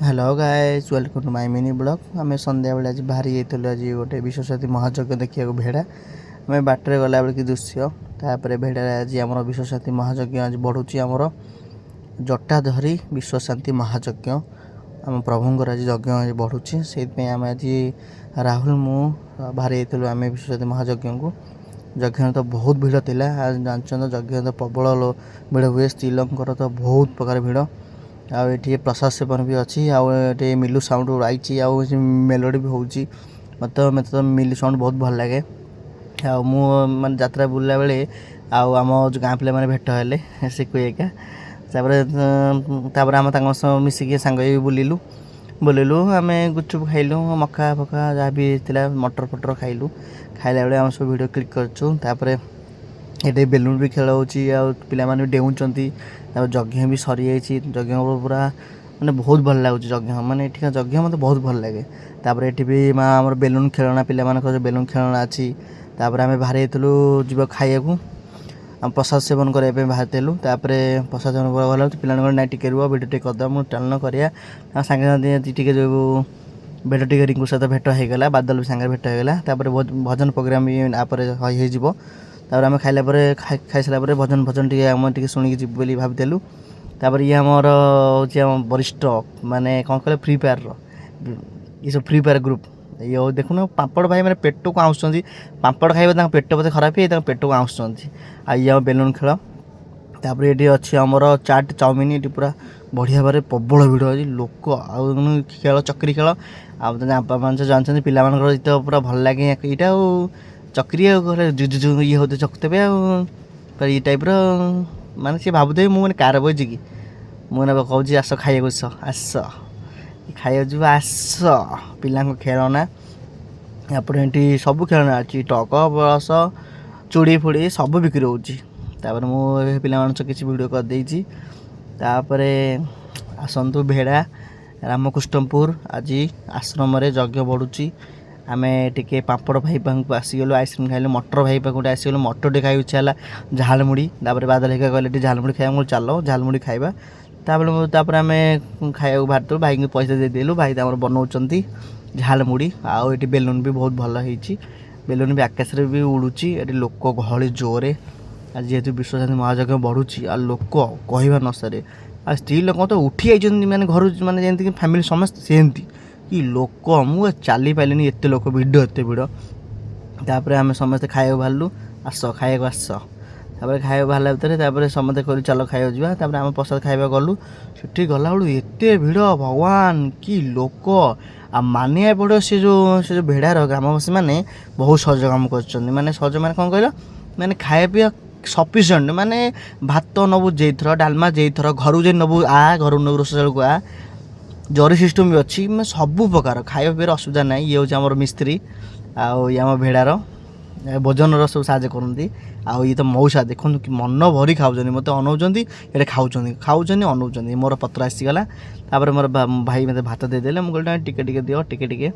Hello guys, welcome to my mini blog. आम संध्या बेले आज बाहरी जाइलु। आज गोटे विश्वसाथी महायज्ञ देखा भेड़ा आम बाटर गला बेल कि दृश्य तापर भेड़ा आज आम विश्वसाथी महायज्ञ आज बढ़ुची आमर जटाधरी विश्वशांति महायज्ञ आम प्रभुंर आज यज्ञ आज बढ़ुची से आम आज राहुल मु बाहरी जाइलु आम विश्वसाथी महायज्ञ को। यज्ञ तो बहुत भिड़ थिला। आज जानछन यज्ञ तो प्रबल भिड़ हुए। स्त्रीलोकर तो बहुत प्रकार भिड़। आए प्रसाद सेवन भी अच्छी। आए मिलू साउंड आई मेलोडी भी होची। मत तो मिलू साउंड बहुत भल लगे। मैं यात्रा बुलला बेले आम गाँ पे मैंने भेट हेले सिकु एका आम मिसिक सांग बुलिलु बुलिलु आम गुपचुप खाइलु मका फका जहाँ भी था मटर फटर खाइलु। खाइला बेले आम सब वीडियो क्लिक करछुँ। ये बेलून भी खेल हो पाने डेउंट यज्ञ भी सरी जाइए। यज्ञ पूरा मैंने बहुत भल लगुच यज्ञ मैंने ठीक यज्ञ मत बहुत भल लगे। तापर ये भी आम बेलून खेलना पे बेलून खेलना अच्छी। आम बाहरी जाइलु जीव खाइबा आम प्रसाद सेवन करने बाहर। तापर प्रसाद सेवन गला पे ना टिके रुह भिडियो टे करद मुझे टालन करा सागे सागे टे जो भेट टे रिंकू सहित भेट होगा। बादल भी सांगे भेट होगा। तापर भजन प्रोग्राम भी हो तापर आम खाइला खाई सारा भजन भजन टे आम टे शुणी जीव बोली भावलु। तापर ये आमर हूँ वरिष्ठ माने कौन कह फ्री फायर ये सब फ्री फायर ग्रुप ये देखुन पापड़ भाई मैंने पेट को आँस पापड़ खाइबा पेट बोधे खराब है पेट को आँस आम बेलून खेल। तापर ये अच्छी आमर चाट चाउमिन ये पूरा बढ़िया भाव प्रबल भिड़ अच्छी लोक आ खेल चक्री खेल आप जानते पिला तो पूरा भल लगे यहाँ चक्री जुजु ये होते चकुते ये टाइप माने सी भावुथे मुझे कार बजी कि मुझे कहूँ आस खाइक आस खाइक जी आस पिला खेलना ये सब खेलना अच्छी टक बस चूड़ी फुड़ी सब बिक्री होपर मुझे पिला किसी वीडियो करदे। तापर आसतु भेड़ा रामकृष्णपुर आज आश्रम यज्ञ बढ़ुची। आम टे पापड़ भाई पाखु आसीगलु आइसक्रीम खाइलु मटर भाई पाखु आसीगलु मटर टे खाई इच्छा है झालमुड़ी। तापर बादल हेका कहले झालमुड़ी खाइबा चलो झालमुड़ी खाइबा। तापर आम खाइबा बाहर भाई को पैसा देदेलु भाई बनाऊँ झालमुड़ी। आउ ये बेलून भी बहुत भल होती बेलून भी आकाश में भी उड़ूची। ये लोक गहली जोरे आज जेहेतु विश्वशांति महायज्ञ बढ़ुची आ लोक कहवा न सरे आ स्त्री लोक तो उठी आई मैंने घर मैंने जमीक फैमिली समस्त सेमती कि लोक मुझे चली पारे एत लोक भिड़ एत भिड़। तापर आम समस्ते खाइबा बाहरलु आस खाइबा आस तापर खाइबा बाहर भितर समस्ते कहलु चलो खाइबा जावा। तापर आम प्रसाद खाइबा गलु से गला बेलू एत भिड़ भगवान कि लोक आ मानिया पड़ो से जो भेड़ार ग्रामवासी मैंने बहुत सहज कम कर माने सहज मैंने कौन कहल मैंने खाया पीवा सफिसीयंट माने भात नबू जेथर डालमा जेथर घर जे नबू आ घर नबू रोषाल को आ जरी सिस्टम भी अच्छी मैं सब प्रकार खाଇବା पिबार असुविधा ना। ये हूँ आम मिस्त्री आम भेड़ार भोजन सब साहय करती ये तो मऊसा देखो कि मन भरी खाऊँ मत अनाऊँच ये खाऊँ अनाऊँ मोर पत्र आसीगला। तापर मोर भाई मत भात देदेले मुझे टिके टिके दियो टिके टिके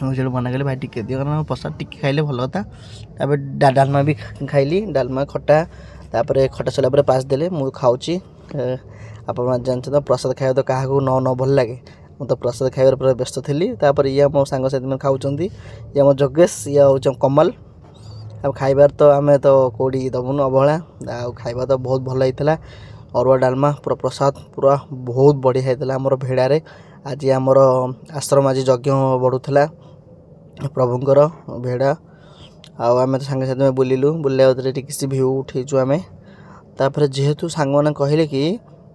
मुझे मना कले भाई टिके दियो कारण प्रसाद टिके खाइले भल कथा। तापर डालमा भी खाइली डालमा खटा तापर खटा सला पास देले मुझे खाऊँची। आप जानते तो प्रसाद खाଇବା तो क्या न भल लगे मुझे तो प्रसाद खाइबार पूरा व्यस्त थी। तापर ये मो सांग साथी मैंने खाऊँ ये आम जगेश ये हूँ कमल। अब खाइबार तो आम तो कौड़ी दबुन अवहेला खाइबा तो बहुत भल होता अरुआ डालमा पूरा प्रसाद पूरा बहुत बढ़िया होता आमर भेड़ारे। आज आमर आश्रम आज यज्ञ बढ़ुला प्रभुंर भेड़ा आम तो सांगे साथी में बुलिलु बुल्ला किसी भ्यू उठेचु आम। तापर जेहेतु सांग मैंने कहले कि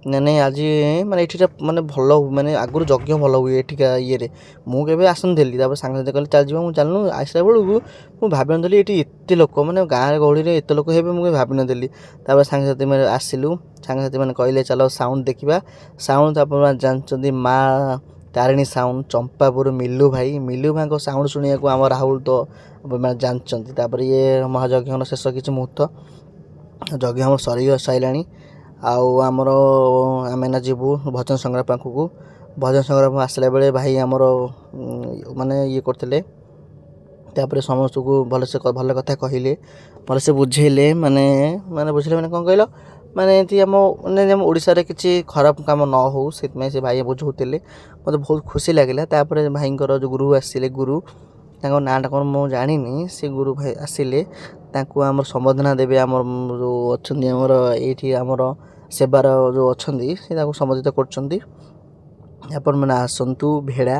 नहीं आज माने ये माने भल माने आगुरी यज्ञ भल हुए एठिका ये मुझे आसनी तापर सांग साथी कहले चल जा चलनु आसला बेलू मुझे भाव नी ये एत लोक मैंने गाँव गहली में एत लोक हे मुझे भाव नी। तापर सांग साथी मैंने आसिलु सांग साथी मैंने कहले चलो साउंड देखा साउंड तापर जानते माँ तारिणी साउंड चंपापुर मिलू भाई को साउंड शुणा आम राहुल तो मैंने जानते। तापर ये महायज्ञ शेष किसी मुहूर्त यज्ञ आम सरी सारा आमर आम ना जीवु भजन संग्राम पाखक भजन संग्राम आसला बेले भाई आमर माने ये करते तापर समस्त को भल से भल कथा कहले भल से बुझेले माने माने बुझे मैंने कौन कहल ମାନେ ଏମିତି ଆମ ଓଡ଼ିଶାରେ କିଛି ଖରାପ କାମ ନ ହଉ ସେଥିପାଇଁ ସେ ଭାଇ ବୁଝାଉଥିଲେ ମୋତେ ବହୁତ ଖୁସି ଲାଗିଲା। ତାପରେ ଭାଇଙ୍କର ଯେଉଁ ଗୁରୁ ଆସିଲେ ତାଙ୍କ ନାଁଟା କ'ଣ ମୁଁ ଜାଣିନି, ସେ ଗୁରୁ ଭାଇ ଆସିଲେ ତାଙ୍କୁ ଆମର ସମ୍ବର୍ଦ୍ଧନା ଦେବେ। ଆମର ଯେଉଁ ଅଛନ୍ତି ଆମର ଏଇଠି ଆମର ସେବାର ଯେଉଁ ଅଛନ୍ତି ସେ ତାଙ୍କୁ ସମ୍ବୋଧିତ କରୁଛନ୍ତି। ଆପଣମାନେ ଆସନ୍ତୁ ଭେଡ଼ା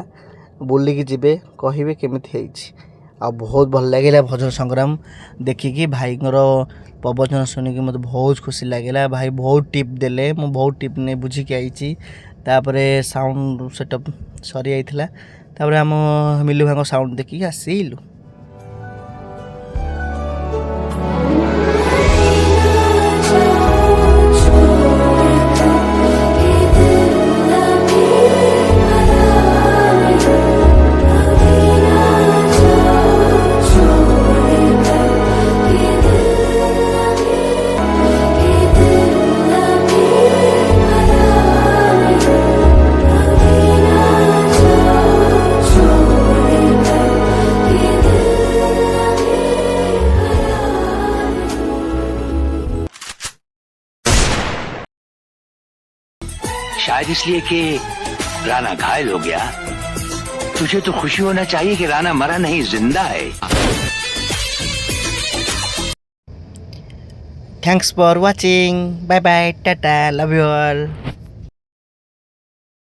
ବୁଲିକି ଯିବେ, କହିବେ କେମିତି ହେଇଛି। ଆଉ ବହୁତ ଭଲ ଲାଗିଲା ଭଜନ ସଂଗ୍ରାମ ଦେଖିକି, ଭାଇଙ୍କର ପ୍ରବଚନ ଶୁଣିକି ମୋତେ ବହୁତ ଖୁସି ଲାଗିଲା। ଭାଇ ବହୁତ ଟିପ୍ ଦେଲେ, ମୁଁ ବହୁତ ଟିପ୍ ନେଇ ବୁଝିକି ଆଇଛି। ତାପରେ ସାଉଣ୍ଡ ସେଟଅପ୍ ସରିଯାଇଥିଲା, ତାପରେ ଆମ ମିଲୁ ଭାଇଙ୍କ ସାଉଣ୍ଡ ଦେଖିକି ଆସିଲୁ। शायद इसलिए कि राणा घायल हो गया। तुझे तो खुशी होना चाहिए कि राणा मरा नहीं, जिंदा है। Thanks for watching, bye bye, tata, love you all.